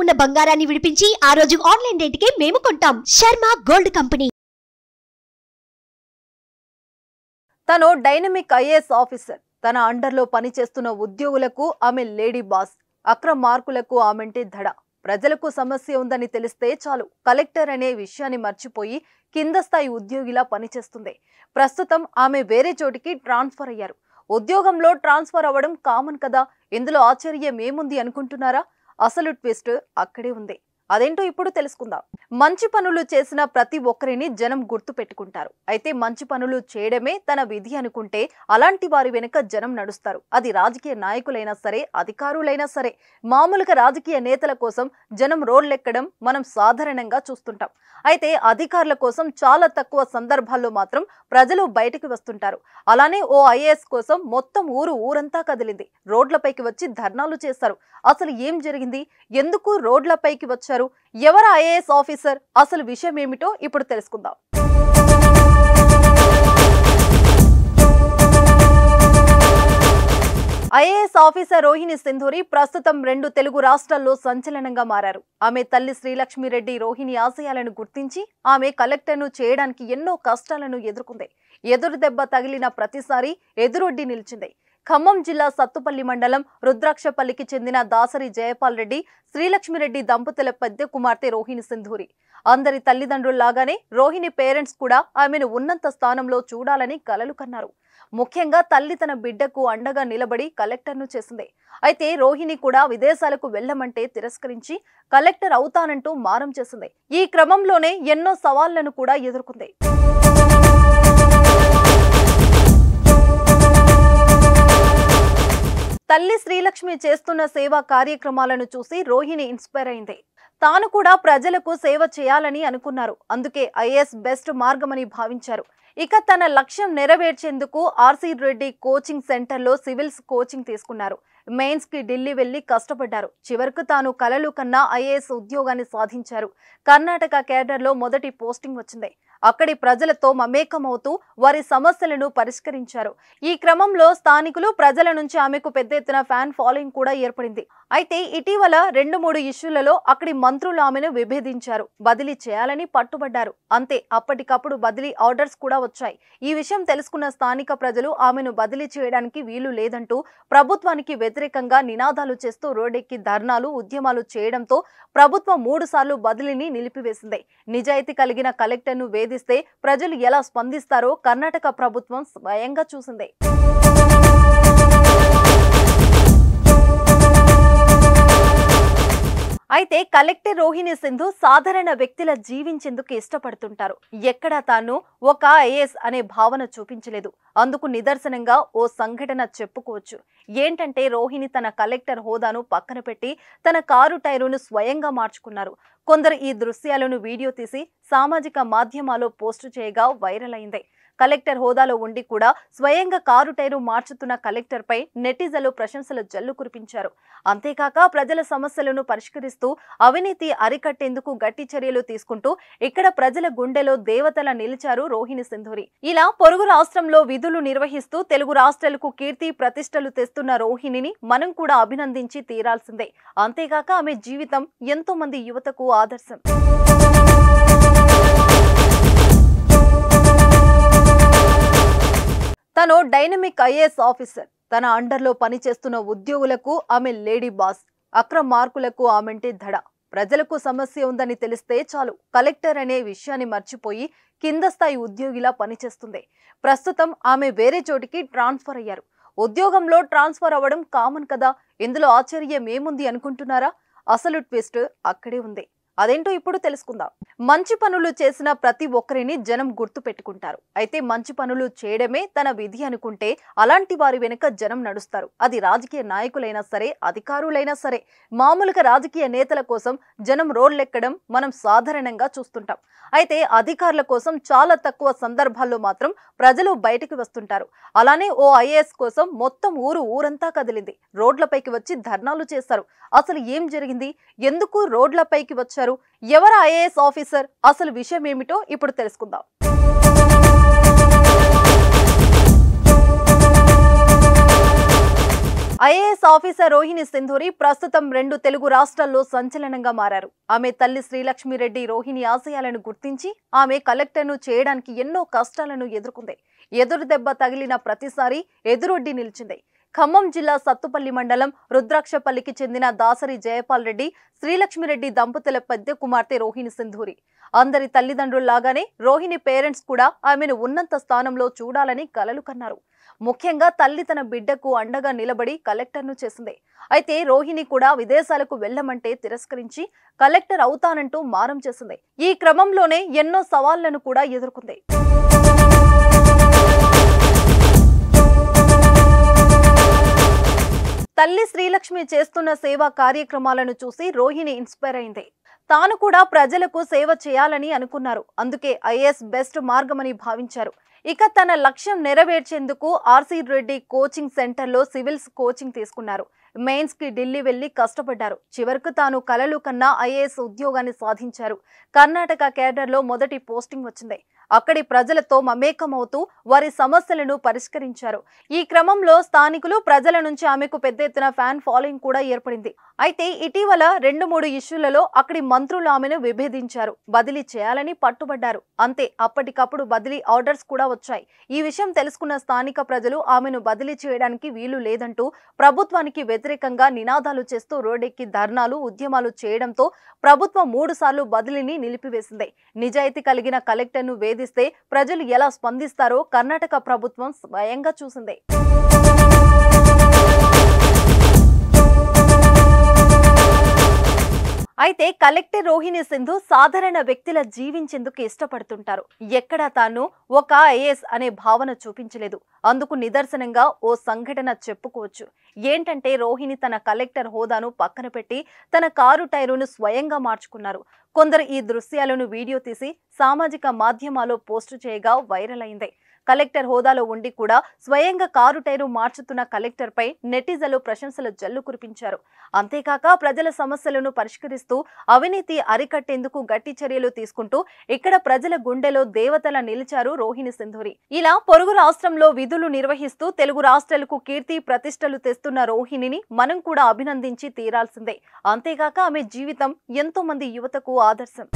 ఉన్న బంగారాన్ని విడిపించి ఆ రోజు ఆన్లైన్ రేటుకే మేము కొంటాం. Sharma gold company. తను డైనమిక్ ఐఏఎస్ ఆఫీసర్. తన అండర్లో పనిచేస్తున్న ఉద్యోగులకు ఆమె లేడీ బాస్. అక్రమ మార్కులకు ఆమెంటే దడ. ప్రజలకు సమస్య ఉందని తెలిస్తే చాలు కలెక్టర్ అనే విషయాన్ని మర్చిపోయి కింద స్థాయి ఉద్యోగిలా పనిచేస్తుంది. ప్రస్తుతం ఆమె వేరే చోటికి ట్రాన్స్ఫర్ అయ్యారు. ఉద్యోగంలో ట్రాన్స్ఫర్ అవ్వడం కామన్ కదా, ఇందులో ఆశ్చర్యం ఏముంది అనుకుంటున్నారా? అసలు ట్విస్ట్ అక్కడే ఉంది. అదేంటో ఇప్పుడు తెలుసుకుందాం. మంచి పనులు చేసిన ప్రతి ఒక్కరిని జనం గుర్తు పెట్టుకుంటారు. అయితే మంచి పనులు చేయడమే తన విధి అనుకుంటే అలాంటి వారి వెనుక జనం నడుస్తారు. అది రాజకీయ నాయకులైనా సరే, అధికారులైనా సరే. మామూలుగా రాజకీయ నేతల కోసం జనం రోడ్లెక్కడం మనం సాధారణంగా చూస్తుంటాం. అయితే అధికారుల కోసం చాలా తక్కువ సందర్భాల్లో మాత్రం ప్రజలు బయటికి వస్తుంటారు. అలానే ఓ ఐఏఎస్ కోసం మొత్తం ఊరంతా కదిలింది. రోడ్లపైకి వచ్చి ధర్నాలు చేశారు. అసలు ఏం జరిగింది? ఎందుకు రోడ్లపైకి వచ్చారు? ఎవరు ఐఏఎస్ ఆఫీసర్? అసలు విషయం ఏమిటో ఇప్పుడు తెలుసుకుందాం. ఐఏఎస్ ఆఫీసర్ రోహిణి సింధూరి ప్రస్తుతం 2 తెలుగు రాష్ట్రాల్లో సంచలనంగా మారారు. ఆమె తల్లి శ్రీలక్ష్మిరెడ్డి రోహిణి ఆశయాలను గుర్తించి ఆమె కలెక్టర్ను చేయడానికి ఎన్నో కష్టాలను ఎదుర్కొంది. ఎదురు దెబ్బ తగిలిన ప్రతిసారి ఎదురొడ్డి నిలిచింది. ఖమ్మం జిల్లా సత్తుపల్లి మండలం రుద్రాక్షపల్లికి చెందిన దాసరి జయపాల్ రెడ్డి, శ్రీలక్ష్మిరెడ్డి దంపతుల పెద్ద కుమార్తె రోహిణి సింధూరి. అందరి తల్లిదండ్రుల్లాగానే రోహిణి పేరెంట్స్ కూడా ఆమెను ఉన్నత స్థానంలో చూడాలని కలలు కన్నారు. ముఖ్యంగా తల్లి తన బిడ్డకు అండగా నిలబడి కలెక్టర్ను చేసింది. అయితే రోహిణి కూడా విదేశాలకు వెళ్లమంటే తిరస్కరించి కలెక్టర్ అవుతానంటూ మారం చేసింది. ఈ క్రమంలోనే ఎన్నో సవాళ్లను కూడా ఎదుర్కొంది. తల్లి శ్రీలక్ష్మి చేస్తున్న సేవా కార్యక్రమాలను చూసి రోహిణి ఇన్స్పైర్ అయింది. తాను కూడా ప్రజలకు సేవ చేయాలని అనుకున్నారు. అందుకే ఐఏఎస్ బెస్ట్ మార్గమని భావించారు. ఇక తన లక్ష్యం నెరవేర్చేందుకు ఆర్సీ రెడ్డి కోచింగ్ సెంటర్లో సివిల్స్ కోచింగ్ తీసుకున్నారు. మెయిన్స్ కి ఢిల్లీ వెళ్లి కష్టపడ్డారు. చివరకు తాను కలలు కన్నా ఐఏఎస్ ఉద్యోగాన్ని సాధించారు. కర్ణాటక కేడర్లో మొదటి పోస్టింగ్ వచ్చింది. అక్కడి ప్రజలతో మమేకమవుతూ వారి సమస్యలను పరిష్కరించారు. ఈ క్రమంలో స్థానికులు, ప్రజల నుంచి ఆమెకు పెద్ద ఎత్తున ఫ్యాన్ ఫాలోయింగ్ కూడా ఏర్పడింది. అయితే ఇటీవల 2-3 ఇష్యూలలో అక్కడి మంత్రులు ఆమెను విభేదించారు. బదిలీ చేయాలని పట్టుబడ్డారు. అంతే, అప్పటికప్పుడు బదిలీ ఆర్డర్స్ కూడా వచ్చాయి. ఈ విషయం తెలుసుకున్న స్థానిక ప్రజలు ఆమెను బదిలీ చేయడానికి వీలు లేదంటూ ప్రభుత్వానికి వ్యతిరేకంగా నినాదాలు చేస్తూ రోడ్డెక్కి ధర్నాలు, ఉద్యమాలు చేయడంతో ప్రభుత్వం 3 సార్లు బదిలీని నిలిపివేసింది. నిజాయితీ కలిగిన కలెక్టర్ను వేధిస్తే ప్రజలు ఎలా స్పందిస్తారో కర్ణాటక ప్రభుత్వం స్వయంగా చూసింది. అయితే కలెక్టర్ రోహిణి సింధు సాధారణ వ్యక్తిలా జీవించేందుకు ఇష్టపడుతుంటారు. ఎక్కడా తాను ఒక ఐఏఎస్ అనే భావన చూపించలేదు. అందుకు నిదర్శనంగా ఓ సంఘటన చెప్పుకోవచ్చు. ఏంటంటే రోహిణి తన కలెక్టర్ హోదాను పక్కన పెట్టి తన కారు టైరును స్వయంగా మార్చుకున్నారు. కొందరు ఈ దృశ్యాలను వీడియో తీసి సామాజిక మాధ్యమాల్లో పోస్టు చేయగా వైరల్ అయింది. కలెక్టర్ హోదాలో ఉండి కూడా స్వయంగా కారు టైరు మార్చుతున్న కలెక్టర్ పై నెటిజన్లు ప్రశంసల జల్లు కురిపించారు. అంతేకాక ప్రజల సమస్యలను పరిష్కరిస్తూ అవినీతి అరికట్టేందుకు గట్టి చర్యలు తీసుకుంటూ ఇక్కడ ప్రజల గుండెలో దేవతలా నిలిచారు రోహిణి సింధూరి. ఇలా పొరుగు రాష్ట్రంలో విధులు నిర్వహిస్తూ తెలుగు రాష్ట్రాలకు కీర్తి ప్రతిష్టలు తెస్తున్న రోహిణిని మనం కూడా అభినందించి తీరాల్సిందే. అంతేకాక ఆమె జీవితం ఎంతో మంది యువతకు ఆదర్శం. తను డైనమిక్ ఐఏఎస్ ఆఫీసర్. తన అండర్లో పనిచేస్తున్న ఉద్యోగులకు ఆమె లేడీ బాస్. అక్రమ మార్కులకు ఆమెంటే దడ. ప్రజలకు సమస్య ఉందని తెలిస్తే చాలు కలెక్టర్ అనే విషయాన్ని మర్చిపోయి కింద స్థాయి ఉద్యోగిలా పనిచేస్తుంది. ప్రస్తుతం ఆమె వేరే చోటికి ట్రాన్స్ఫర్ అయ్యారు. ఉద్యోగంలో ట్రాన్స్ఫర్ అవ్వడం కామన్ కదా, ఇందులో ఆశ్చర్యం ఏముంది అనుకుంటున్నారా? అసలు ట్విస్ట్ అక్కడే ఉంది. అదేంటో ఇప్పుడు తెలుసుకుందాం. మంచి పనులు చేసిన ప్రతి ఒక్కరిని జనం గుర్తు పెట్టుకుంటారు. అయితే మంచి పనులు చేయడమే తన విధి అనుకుంటే అలాంటి వారి వెనుక జనం నడుస్తారు. అది రాజకీయ నాయకులైనా సరే, అధికారులైనా సరే. మామూలుగా రాజకీయ నేతల కోసం జనం రోడ్లెక్కడం మనం సాధారణంగా చూస్తుంటాం. అయితే అధికారుల కోసం చాలా తక్కువ సందర్భాల్లో మాత్రం ప్రజలు బయటికి వస్తుంటారు. అలానే ఓ ఐఏఎస్ కోసం మొత్తం ఊరంతా కదిలింది. రోడ్లపైకి వచ్చి ధర్నాలు చేశారు. అసలు ఏం జరిగింది? ఎందుకు రోడ్లపైకి వచ్చారు? ఎవరు ఐఏఎస్ ఆఫీసర్? అసలు విషయం ఏమిటో ఇప్పుడు తెలుసుకుందాం. ఐఏఎస్ ఆఫీసర్ రోహిణి సింధూరి ప్రస్తుతం 2 తెలుగు రాష్ట్రాల్లో సంచలనంగా మారారు. ఆమె తల్లి శ్రీలక్ష్మిరెడ్డి రోహిణి ఆశయాలను గుర్తించి ఆమె కలెక్టర్ను చేయడానికి ఎన్నో కష్టాలను ఎదుర్కొంది. ఎదురు దెబ్బ తగిలిన ప్రతిసారి ఎదురొడ్డి నిలిచింది. ఖమ్మం జిల్లా సత్తుపల్లి మండలం రుద్రాక్షపల్లికి చెందిన దాసరి జయపాల్ రెడ్డి శ్రీలక్ష్మిరెడ్డి దంపతుల పెద్ద కుమార్తె రోహిణి సింధూరి. అందరి తల్లిదండ్రుల్లాగానే రోహిణి పేరెంట్స్ కూడా ఆమెను ఉన్నత స్థానంలో చూడాలని కలలు కన్నారు. ముఖ్యంగా తల్లి తన బిడ్డకు అండగా నిలబడి కలెక్టర్ను చేసింది. అయితే రోహిణి కూడా విదేశాలకు వెళ్లమంటే తిరస్కరించి కలెక్టర్ అవుతానంటూ మారం చేసింది. ఈ క్రమంలోనే ఎన్నో సవాళ్లను కూడా ఎదుర్కొంది. తల్లి శ్రీలక్ష్మి చేస్తున్న సేవా కార్యక్రమాలను చూసి రోహిణి ఇన్స్పైర్ అయింది. తాను కూడా ప్రజలకు సేవ చేయాలని అనుకున్నారు. అందుకే ఐఏఎస్ బెస్ట్ మార్గమని భావించారు. ఇక తన లక్ష్యం నెరవేర్చేందుకు ఆర్సీ రెడ్డి కోచింగ్ సెంటర్లో సివిల్స్ కోచింగ్ తీసుకున్నారు. మెయిన్స్ కి ఢిల్లీ వెళ్లి కష్టపడ్డారు. చివరకు తాను కలలు కన్నా ఐఏఎస్ ఉద్యోగాన్ని సాధించారు. కర్ణాటక కేడర్లో మొదటి పోస్టింగ్ వచ్చింది. అక్కడి ప్రజలతో మమేకమవుతూ వారి సమస్యలను పరిష్కరించారు. ఈ క్రమంలో స్థానికులు ప్రజల నుంచి ఆమెకు పెద్ద ఎత్తున ఫ్యాన్ ఫాలోయింగ్ కూడా ఏర్పడింది. అయితే ఇటీవల 2-3 ఇష్యూలలో అక్కడి మంత్రులు ఆమెను విభేదించారు. బదిలీ చేయాలని పట్టుబడ్డారు. అంతే, అప్పటికప్పుడు బదిలీ ఆర్డర్స్ కూడా వచ్చాయి. ఈ విషయం తెలుసుకున్న స్థానిక ప్రజలు ఆమెను బదిలీ చేయడానికి వీలు లేదంటూ ప్రభుత్వానికి వ్యతిరేకంగా నినాదాలు చేస్తూ రోడ్డెక్కి ధర్నాలు, ఉద్యమాలు చేయడంతో ప్రభుత్వం 3 సార్లు బదిలీని నిలిపివేసింది. నిజాయితీ కలిగిన కలెక్టర్ను వేధిస్తే ప్రజలు ఎలా స్పందిస్తారో కర్ణాటక ప్రభుత్వం స్వయంగా చూసింది. అయితే కలెక్టర్ రోహిణి సింధు సాధారణ వ్యక్తుల జీవించేందుకు ఇష్టపడుతుంటారు. ఎక్కడా తాను ఒక ఐఏఎస్ అనే భావన చూపించలేదు. అందుకు నిదర్శనంగా ఓ సంఘటన చెప్పుకోవచ్చు. ఏంటంటే రోహిణి తన కలెక్టర్ హోదాను పక్కన పెట్టి తన కారు టైరును స్వయంగా మార్చుకున్నారు. కొందరు ఈ దృశ్యాలను వీడియో తీసి సామాజిక మాధ్యమాల్లో పోస్టు చేయగా వైరల్ అయింది. కలెక్టర్ హోదాలో ఉండి కూడా స్వయంగా కారు టైరు మార్చుతున్న కలెక్టర్ పై నెటిజన్లు ప్రశంసల జల్లు కురిపించారు. అంతేకాక ప్రజల సమస్యలను పరిష్కరిస్తూ అవినీతి అరికట్టేందుకు గట్టి చర్యలు తీసుకుంటూ ఇక్కడ ప్రజల గుండెలో దేవతలా నిలిచారు రోహిణి సింధూరి. ఇలా పొరుగు రాష్ట్రంలో విధులు నిర్వహిస్తూ తెలుగు రాష్ట్రాలకు కీర్తి ప్రతిష్టలు తెస్తున్న రోహిణిని మనం కూడా అభినందించి తీరాల్సిందే. అంతేకాక ఆమె జీవితం ఎంతో మంది యువతకు ఆదర్శం.